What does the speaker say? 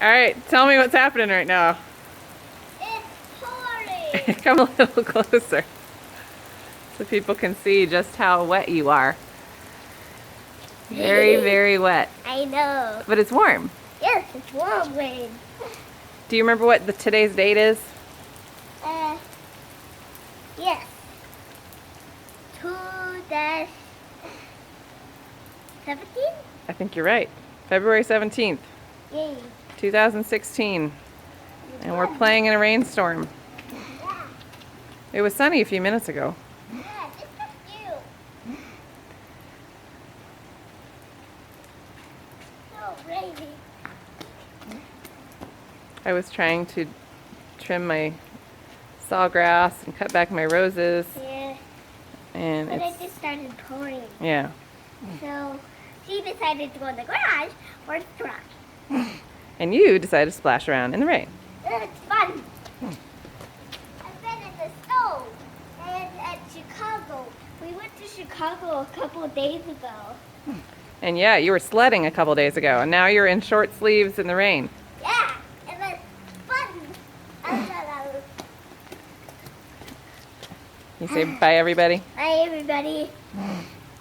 All right, tell me what's happening right now. It's pouring. Come a little closer so people can see just how wet you are. Very, very wet. I know. But it's warm. Yes, it's warm rain. Do you remember what today's date is? Yes. 2-17? I think you're right. February 17th, Yay. 2016. And we're playing in a rainstorm. Yeah. It was sunny a few minutes ago. Yeah, just a few. So rainy. I was trying to trim my sawgrass and cut back my roses. Yeah. And But it's, it just started pouring. yeah. So she decided to go in the garage for a try. And you decided to splash around in the rain. It's fun. I've been in the stove and at Chicago. We went to Chicago a couple of days ago. And yeah, you were sledding a couple days ago, and now you're in short sleeves in the rain. Yeah, it was fun. I thought I was... You say bye, everybody? Bye, everybody.